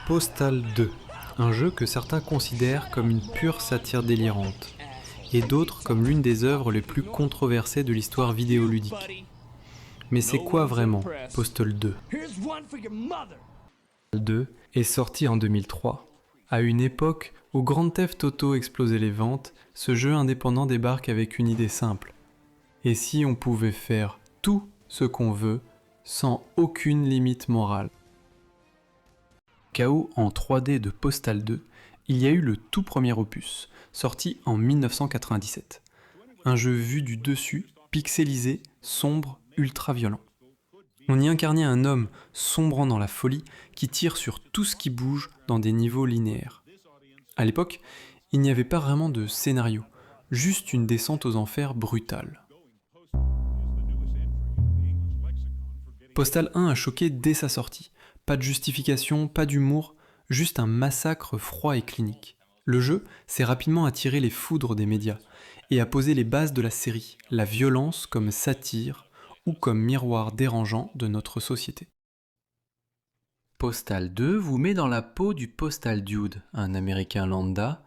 Postal 2, un jeu que certains considèrent comme une pure satire délirante, et d'autres comme l'une des œuvres les plus controversées de l'histoire vidéoludique. Mais c'est quoi vraiment Postal 2 Postal 2 est sorti en 2003. À une époque où Grand Theft Auto explosait les ventes, ce jeu indépendant débarque avec une idée simple. Et si on pouvait faire tout ce qu'on veut sans aucune limite morale? Chaos en 3D de Postal 2, il y a eu le tout premier opus, sorti en 1997. Un jeu vu du dessus, pixelisé, sombre, ultra violent. On y incarnait un homme sombrant dans la folie qui tire sur tout ce qui bouge dans des niveaux linéaires. À l'époque, il n'y avait pas vraiment de scénario, juste une descente aux enfers brutale. Postal 1 a choqué dès sa sortie. Pas de justification, pas d'humour, juste un massacre froid et clinique. Le jeu s'est rapidement attiré les foudres des médias et a posé les bases de la série, la violence comme satire ou comme miroir dérangeant de notre société. Postal 2 vous met dans la peau du Postal Dude, un Américain lambda,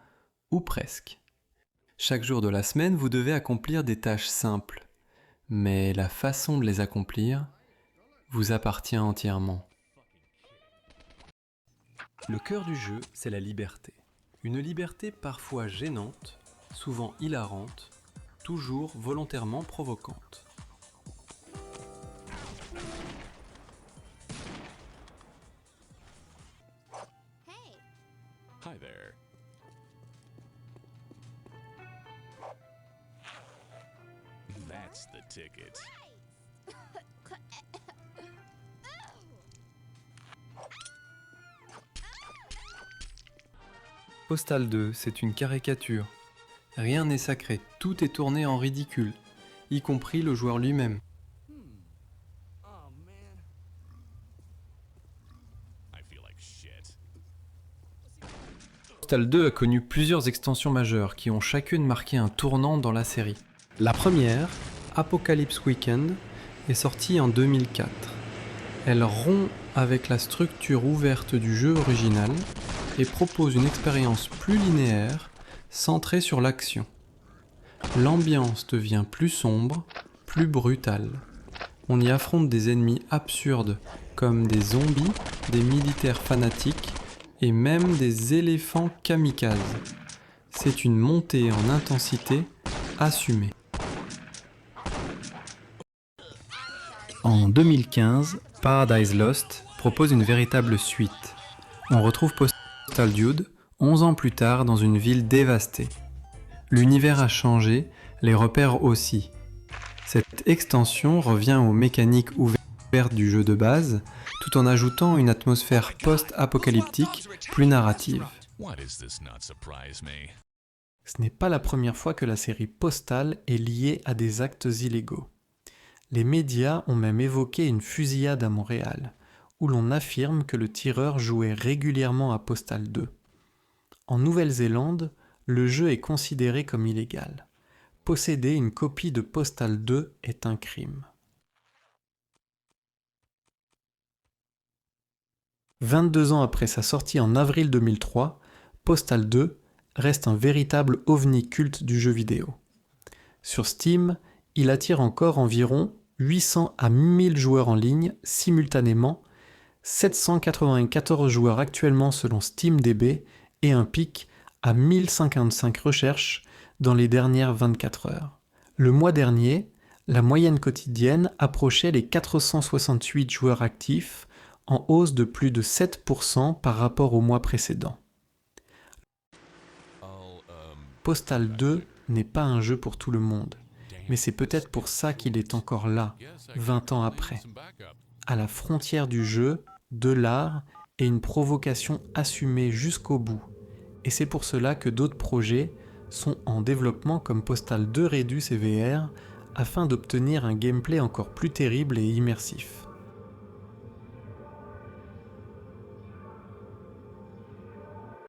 ou presque. Chaque jour de la semaine, vous devez accomplir des tâches simples, mais la façon de les accomplir vous appartient entièrement. Le cœur du jeu, c'est la liberté. Une liberté parfois gênante, souvent hilarante, toujours volontairement provocante. Hi there. That's the ticket. Postal 2, c'est une caricature. Rien n'est sacré, tout est tourné en ridicule, y compris le joueur lui-même. I feel like shit. Postal 2 a connu plusieurs extensions majeures qui ont chacune marqué un tournant dans la série. La première, Apocalypse Weekend, est sortie en 2004. Elle rompt avec la structure ouverte du jeu original et propose une expérience plus linéaire, centrée sur l'action. L'ambiance devient plus sombre, plus brutale. On y affronte des ennemis absurdes, comme des zombies, des militaires fanatiques et même des éléphants kamikazes. C'est une montée en intensité assumée. En 2015, Paradise Lost propose une véritable suite. On retrouve Postal Dude 11 ans plus tard dans une ville dévastée. L'univers a changé, les repères aussi. Cette extension revient aux mécaniques ouvertes du jeu de base, tout en ajoutant une atmosphère post-apocalyptique plus narrative. Why does this not surprise me? Ce n'est pas la première fois que la série Postal est liée à des actes illégaux. Les médias ont même évoqué une fusillade à Montréal, où l'on affirme que le tireur jouait régulièrement à Postal 2. En Nouvelle-Zélande, le jeu est considéré comme illégal. Posséder une copie de Postal 2 est un crime. 22 ans après sa sortie en avril 2003, Postal 2 reste un véritable ovni culte du jeu vidéo. Sur Steam, il attire encore environ 800 à 1000 joueurs en ligne simultanément, 794 joueurs actuellement selon SteamDB et un pic à 1055 recherches dans les dernières 24 heures. Le mois dernier, la moyenne quotidienne approchait les 468 joueurs actifs, en hausse de plus de 7% par rapport au mois précédent. Postal 2 n'est pas un jeu pour tout le monde, mais c'est peut-être pour ça qu'il est encore là, 20 ans après, à la frontière du jeu, de l'art et une provocation assumée jusqu'au bout. Et c'est pour cela que d'autres projets sont en développement comme Postal 2 Redux et VR afin d'obtenir un gameplay encore plus terrible et immersif.